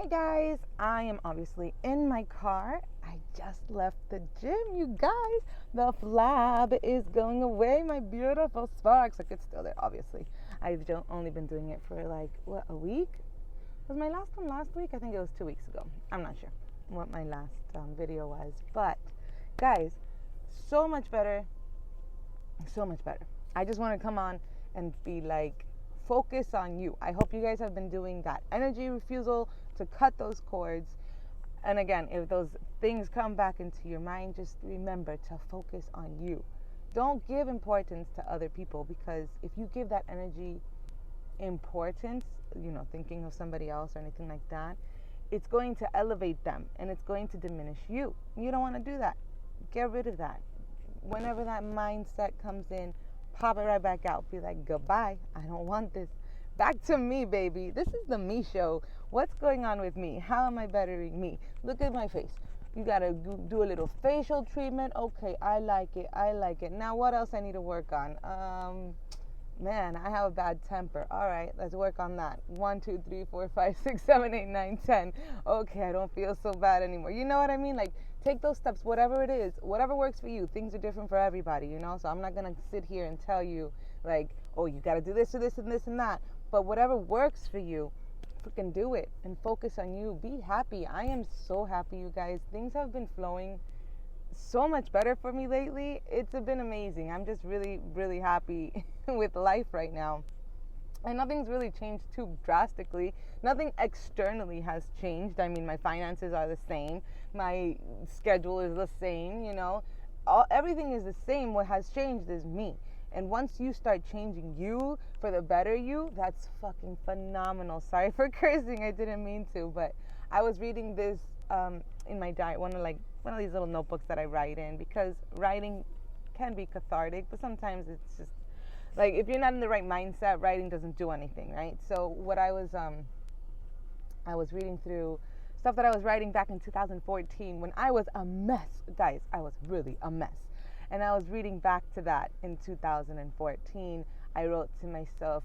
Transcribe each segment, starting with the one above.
Hey guys, I am obviously in my car. I just left the gym, you guys. The flab is going away, my beautiful sparks. Like it's still there, obviously. I've only been doing it for a week? Was my last one last week? I think it was 2 weeks ago. I'm not sure what my last video was. But guys, so much better. So much better. I just want to come on and be like, focus on you. I hope you guys have been doing that energy refusal to cut those cords. And again, if those things come back into your mind, just remember to focus on you. Don't give importance to other people, because if you give that energy importance, thinking of somebody else or anything like that, it's going to elevate them and it's going to diminish you. You don't want to do that. Get rid of that. Whenever that mindset comes in, pop it right back out. Be like, goodbye. I don't want this. Back to me, baby. This is the me show. What's going on with me? How am I bettering me? Look at my face. You got to do a little facial treatment. Okay, I like it. I like it. Now, what else I need to work on? Man, I have a bad temper. All right, let's work on that. 1, 2, 3, 4, 5, 6, 7, 8, 9, 10. Okay, I don't feel so bad anymore. You know what I mean? Like, take those steps, whatever it is, whatever works for you. Things are different for everybody, So I'm not going to sit here and tell you, like, oh, you got to do this or this and this and that. But whatever works for you, freaking do it and focus on you. Be happy. I am so happy, you guys. Things have been flowing so much better for me lately. It's been amazing. I'm just really, really happy with life right now. And nothing's really changed too drastically. Nothing externally has changed. I mean, my finances are the same. My schedule is the same, everything is the same. What has changed is me. And once you start changing you for the better you, that's fucking phenomenal. Sorry for cursing. I didn't mean to, but I was reading this in my diary, one of these little notebooks that I write in, because writing can be cathartic, but sometimes it's just like, if you're not in the right mindset, writing doesn't do anything, right? So what I was reading through stuff that I was writing back in 2014 when I was a mess. Guys, I was really a mess. And I was reading back to that in 2014. I wrote to myself,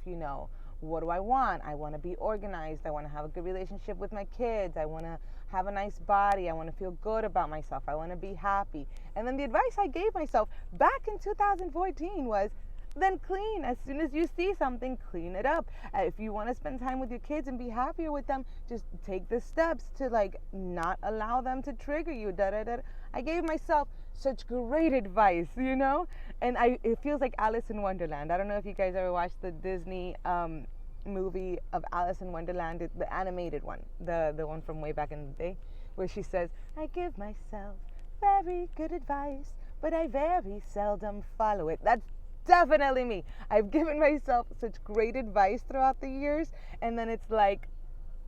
what do I want? I want to be organized. I want to have a good relationship with my kids. I want to have a nice body. I want to feel good about myself. I want to be happy. And then the advice I gave myself back in 2014 was, then clean. As soon as you see something, clean it up. If you want to spend time with your kids and be happier with them, just take the steps to not allow them to trigger you. I gave myself such great advice, and it feels like Alice in Wonderland. I don't know if you guys ever watched the Disney movie of Alice in Wonderland, the animated one, the one from way back in the day, where she says, I give myself very good advice, but I very seldom follow it. That's definitely me. I've given myself such great advice throughout the years, and then it's like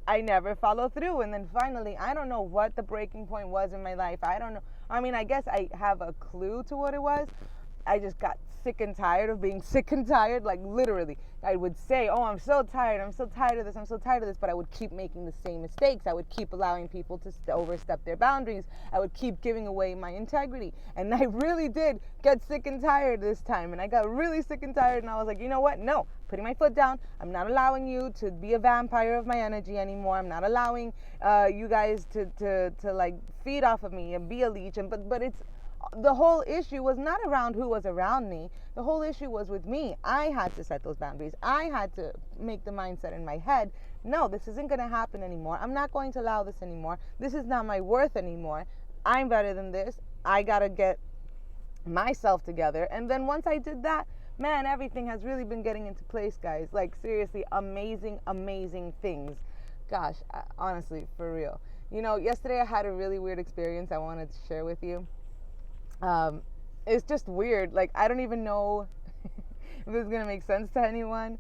I never follow through. And then finally, I don't know what the breaking point was in my life. I don't know. I mean, I guess I have a clue to what it was. I just got sick and tired of being sick and tired. Like, literally, I would say, oh, I'm so tired. I'm so tired of this. I'm so tired of this. But I would keep making the same mistakes. I would keep allowing people to overstep their boundaries. I would keep giving away my integrity. And I really did get sick and tired this time. And I got really sick and tired. And I was like, you know what? No, putting my foot down. I'm not allowing you to be a vampire of my energy anymore. I'm not allowing you guys to like feed off of me and be a leech. But it's, the whole issue was not around who was around me. The whole issue was with me. I had to set those boundaries. I had to make the mindset in my head, no, this isn't going to happen anymore. I'm not going to allow this anymore. This is not my worth anymore. I'm better than this. I got to get myself together. And then once I did that, man, everything has really been getting into place, guys. Like, seriously, amazing, amazing things. Gosh, honestly, for real. Yesterday I had a really weird experience I wanted to share with you. It's just weird. Like, I don't even know if this is going to make sense to anyone,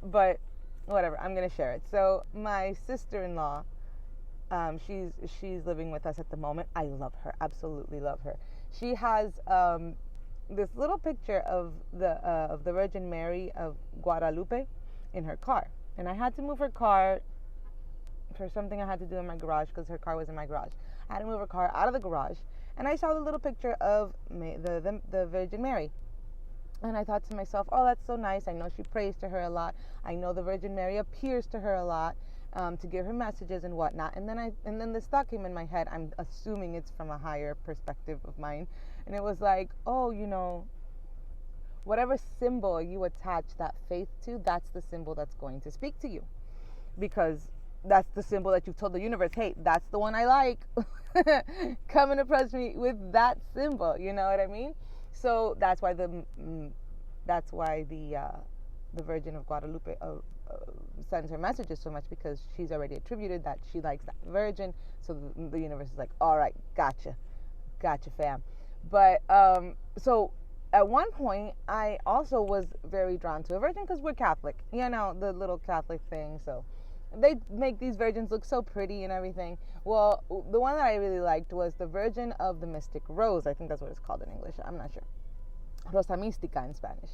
but whatever, I'm going to share it. So my sister-in-law, she's living with us at the moment. I love her, absolutely love her. She has this little picture of the Virgin Mary of Guadalupe in her car, and I had to move her car for something I had to do in my garage, because her car was in my garage. I had to move her car out of the garage, and I saw the little picture of the Virgin Mary. And I thought to myself, oh, that's so nice. I know she prays to her a lot. I know the Virgin Mary appears to her a lot. to give her messages and whatnot. And then this thought came in my head. I'm assuming it's from a higher perspective of mine, and it was like, oh, whatever symbol you attach that faith to, that's the symbol that's going to speak to you, because that's the symbol that you've told the universe, hey, that's the one I like. Come and approach me with that symbol. You know what I mean? So that's why the Virgin of Guadalupe sends her messages so much, because she's already attributed that she likes that virgin. So the universe is like, all right, gotcha, fam. But so at one point, I also was very drawn to a virgin, because we're Catholic, the little Catholic thing. So they make these virgins look so pretty and everything. Well, the one that I really liked was the Virgin of the Mystic Rose. I think that's what it's called in English. I'm not sure. Rosa Mística in Spanish.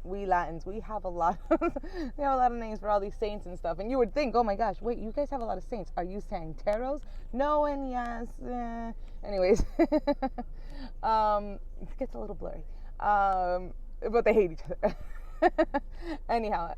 We Latins, we have a lot of names for all these saints and stuff. And you would think, oh my gosh, wait, you guys have a lot of saints. Are you Santeros? No and yes. Anyways, it gets a little blurry. But they hate each other. Anyhow,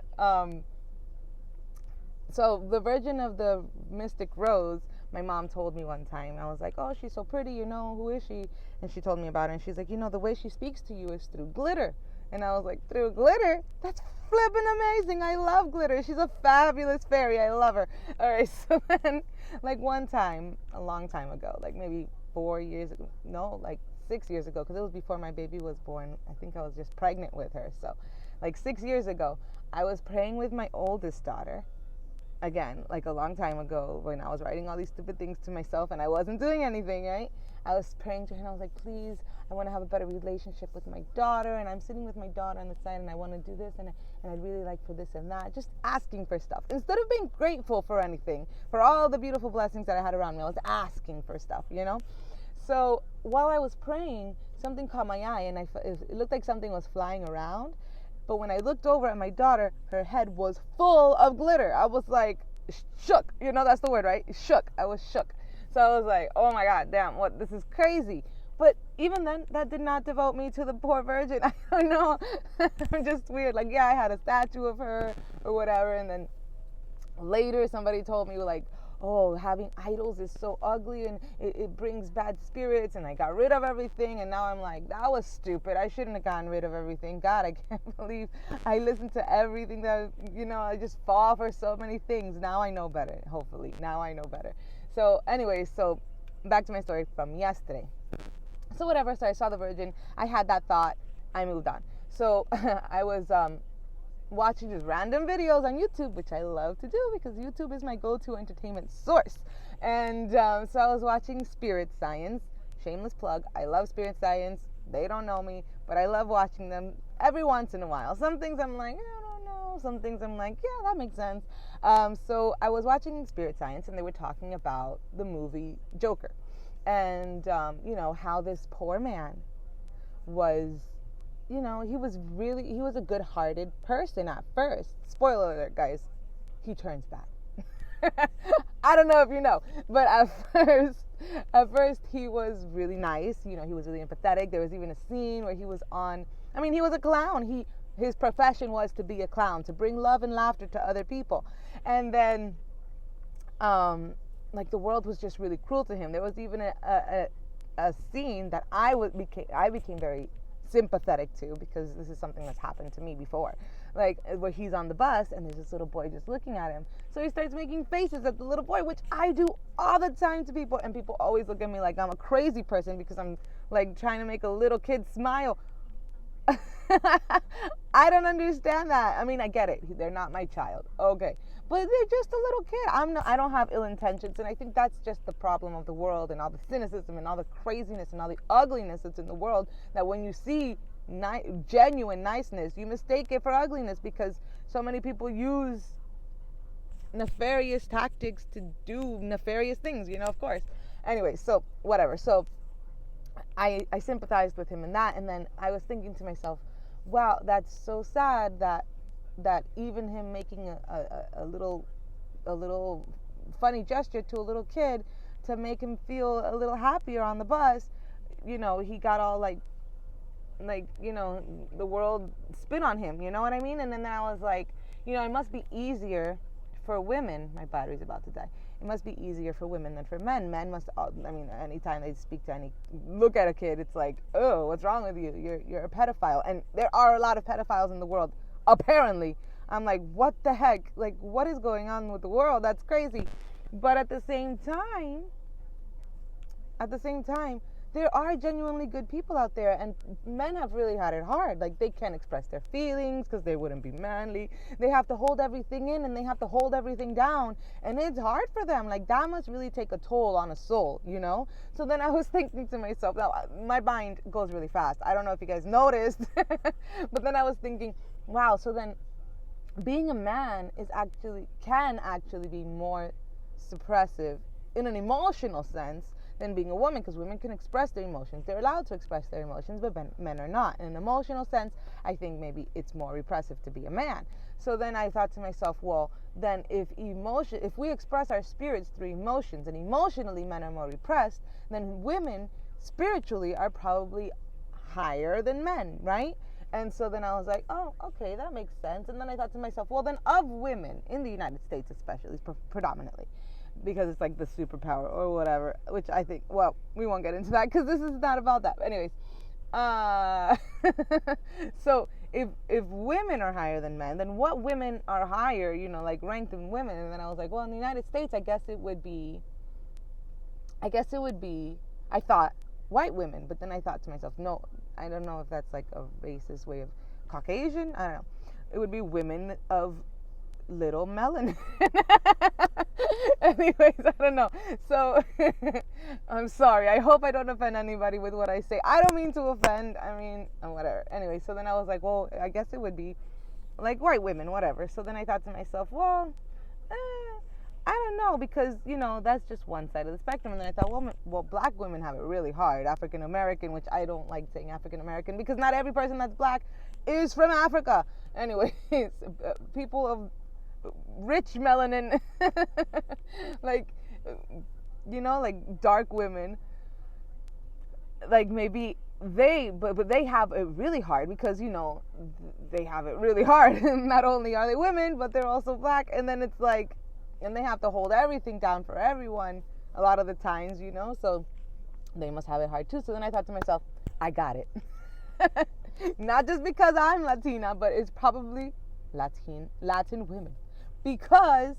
so the Virgin of the Mystic Rose, my mom told me one time. I was like, oh, she's so pretty, who is she? And she told me about her, and she's like, the way she speaks to you is through glitter. And I was like, through glitter? That's flippin' amazing. I love glitter. She's a fabulous fairy. I love her. All right, so then, like one time, a long time ago, like maybe 4 years ago, no, like 6 years ago, because it was before my baby was born. I think I was just pregnant with her. So like 6 years ago, I was praying with my oldest daughter. Again, like a long time ago, when I was writing all these stupid things to myself and I wasn't doing anything, right? I was praying to her and I was like, please, I want to have a better relationship with my daughter, and I'm sitting with my daughter on the side and I want to do this, and I'd really like for this and that. Just asking for stuff. Instead of being grateful for anything, for all the beautiful blessings that I had around me, I was asking for stuff, So while I was praying, something caught my eye, and it looked like something was flying around. But when I looked over at my daughter, her head was full of glitter. I was like, shook. That's the word, right? Shook. I was shook. So I was like, oh my God, damn, this is crazy. But even then, that did not devote me to the poor virgin. I don't know. I'm just weird. Like, yeah, I had a statue of her or whatever. And then later somebody told me, like, oh, having idols is so ugly and it brings bad spirits, and I got rid of everything, and now I'm like, that was stupid. I shouldn't have gotten rid of everything. God, I can't believe I listened to everything that, I just fall for so many things. Now I know better, hopefully. Now I know better. So anyway, so back to my story from yesterday. So whatever, so I saw the Virgin. I had that thought. I moved on. So I was watching just random videos on YouTube, which I love to do because YouTube is my go-to entertainment source. And so I was watching Spirit Science. Shameless plug. I love Spirit Science. They don't know me, but I love watching them every once in a while. Some things I'm like, I don't know. Some things I'm like, yeah, that makes sense. So I was watching Spirit Science, and they were talking about the movie Joker. And, how this poor man was, he was a good-hearted person at first. Spoiler alert, guys. He turns bad. I don't know if you know, but at first he was really nice. He was really empathetic. There was even a scene where he was a clown. His profession was to be a clown, to bring love and laughter to other people. And then, the world was just really cruel to him. There was even a scene that I became very sympathetic to, because this is something that's happened to me before, like where he's on the bus and there's this little boy just looking at him, so he starts making faces at the little boy, which I do all the time to people, and people always look at me like I'm a crazy person because I'm like trying to make a little kid smile. I don't understand that. I get it, they're not my child, okay, but they're just a little kid. I don't have ill intentions, and I think that's just the problem of the world, and all the cynicism and all the craziness and all the ugliness that's in the world, that when you see genuine niceness, you mistake it for ugliness, because so many people use nefarious tactics to do nefarious things, of course. Anyway, so whatever. So I sympathized with him in that, and then I was thinking to myself, wow, that's so sad that even him making a little funny gesture to a little kid to make him feel a little happier on the bus, he got all like the world spin on him, you know what I mean? And then I was like, it must be easier for women, my battery's about to die. It must be easier for women than for men. Men must, anytime they speak to look at a kid, it's like, oh, what's wrong with you? You're a pedophile. And there are a lot of pedophiles in the world, apparently. I'm like, what the heck? Like, what is going on with the world? That's crazy. But at the same time, there are genuinely good people out there, and men have really had it hard. Like, they can't express their feelings because they wouldn't be manly. They have to hold everything in, and they have to hold everything down, and it's hard for them. Like, that must really take a toll on a soul, you know? So then I was thinking to myself, now my mind goes really fast. I don't know if you guys noticed, but then I was thinking, wow, so then being a man can actually be more suppressive in an emotional sense than being a woman, because women can express their emotions. They're allowed to express their emotions, but men are not. In an emotional sense, I think maybe it's more repressive to be a man. So then I thought to myself, well, then if we express our spirits through emotions, and emotionally men are more repressed, then women spiritually are probably higher than men, right? And so then I was like, oh, okay, that makes sense. And then I thought to myself, well, then of women in the United States especially, predominantly, because it's like the superpower or whatever, which I think, well, we won't get into that because this is not about that. But anyways, so if women are higher than men, then what women are higher, like ranked in women? And then I was like, well, in the United States, I guess it would be, I thought white women, but then I thought to myself, no, I don't know if that's like a racist way of Caucasian. I don't know. It would be women of little melanin. Anyways, I don't know. So I'm sorry. I hope I don't offend anybody with what I say. I don't mean to offend. I mean, whatever. Anyway, so then I was like, well, I guess it would be like white women, whatever. So then I thought to myself, well, I don't know, because, that's just one side of the spectrum. And then I thought, well, black women have it really hard. African American, which I don't like saying African American because not every person that's black is from Africa. Anyways, people of rich melanin, like dark women, like maybe but they have it really hard because they have it really hard. Not only are they women, but they're also black, and then it's like, and they have to hold everything down for everyone a lot of the times, so they must have it hard too. So then I thought to myself, I got it. Not just because I'm Latina, but it's probably Latin women, because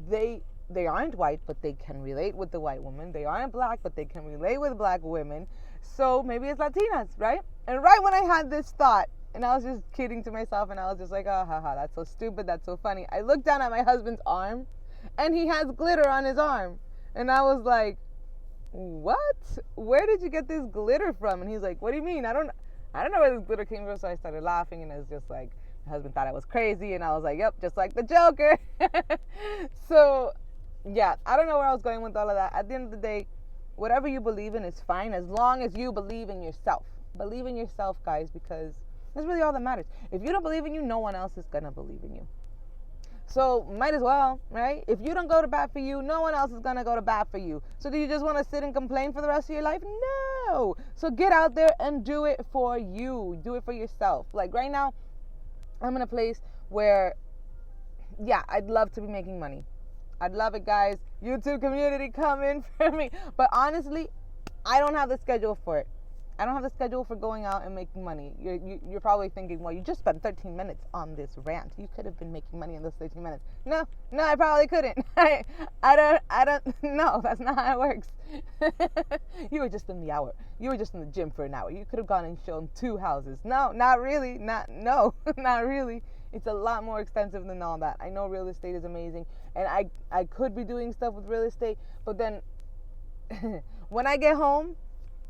they aren't white, but they can relate with the white woman. They aren't black, but they can relate with black women. So maybe it's Latinas, right? And right when I had this thought, and I was just kidding to myself, and I was just like, oh, haha, that's so stupid, that's so funny. I looked down at my husband's arm, and he has glitter on his arm. And I was like, what? Where did you get this glitter from? And he's like, what do you mean? I don't know where this glitter came from. So I started laughing, and it was just like, my husband thought I was crazy, and I was like, yep, just like the Joker. So, yeah, I don't know where I was going with all of that. At the end of the day, whatever you believe in is fine, as long as you believe in yourself. Believe in yourself, guys, because that's really all that matters. If you don't believe in you, no one else is going to believe in you. So might as well, right? If you don't go to bat for you, no one else is going to go to bat for you. So do you just want to sit and complain for the rest of your life? No. So get out there and do it for you. Do it for yourself. Like right now, I'm in a place where, yeah, I'd love to be making money. I'd love it, guys. YouTube community, come in for me. But honestly, I don't have the schedule for it. I don't have the schedule for going out and making money. You're probably thinking, well, you just spent 13 minutes on this rant. You could have been making money in those 13 minutes. No, I probably couldn't. I don't, no, that's not how it works. You were just in the hour. You were just in the gym for an hour. You could have gone and shown 2 houses. No, not really. Not really. It's a lot more expensive than all that. I know real estate is amazing, and I could be doing stuff with real estate, but then when I get home,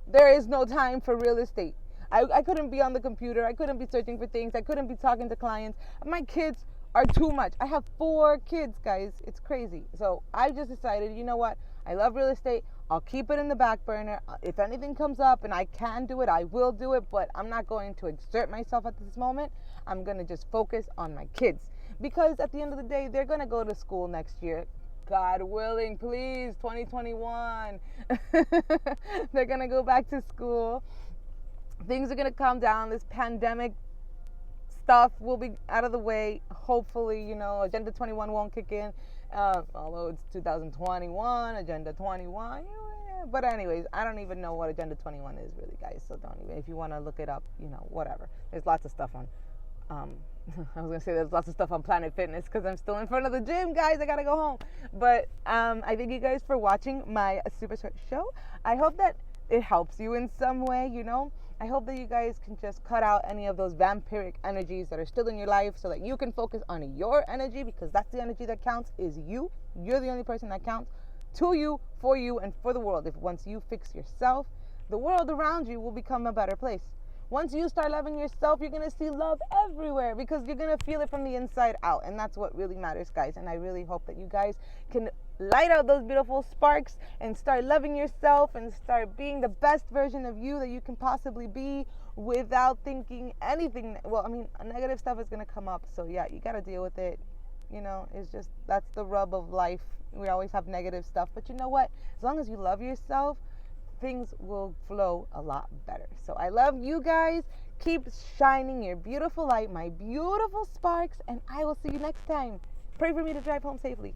there is no time for real estate. I couldn't be on the computer. I couldn't be searching for things. I couldn't be talking to clients. My kids are too much. I have 4 kids, guys. It's crazy. So I just decided, you know what? I love real estate. I'll keep it in the back burner. If anything comes up and I can do it, I will do it. But I'm not going to exert myself at this moment. I'm going to just focus on my kids. Because at the end of the day, they're going to go to school next year. God willing, please, 2021. They're going to go back to school. Things are going to calm down. This pandemic stuff will be out of the way. Hopefully, Agenda 21 won't kick in. Although it's 2021, Agenda 21. But anyways, I don't even know what Agenda 21 is really, guys. So don't even, if you want to look it up, whatever. There's lots of stuff on, I was going to say there's lots of stuff on Planet Fitness because I'm still in front of the gym, guys. I got to go home. But I thank you guys for watching my super short show. I hope that it helps you in some way, I hope that you guys can just cut out any of those vampiric energies that are still in your life so that you can focus on your energy, because that's the energy that counts, is you. You're the only person that counts, to you, and for the world. If once you fix yourself, the world around you will become a better place. Once you start loving yourself, you're going to see love everywhere because you're going to feel it from the inside out. And that's what really matters, guys. And I really hope that you guys can light out those beautiful sparks and start loving yourself and start being the best version of you that you can possibly be without thinking anything. Well, I mean, negative stuff is going to come up. So, yeah, you got to deal with it. It's just, that's the rub of life. We always have negative stuff. But you know what? As long as you love yourself, things will flow a lot better. So I love you guys. Keep shining your beautiful light, my beautiful sparks, and I will see you next time. Pray for me to drive home safely.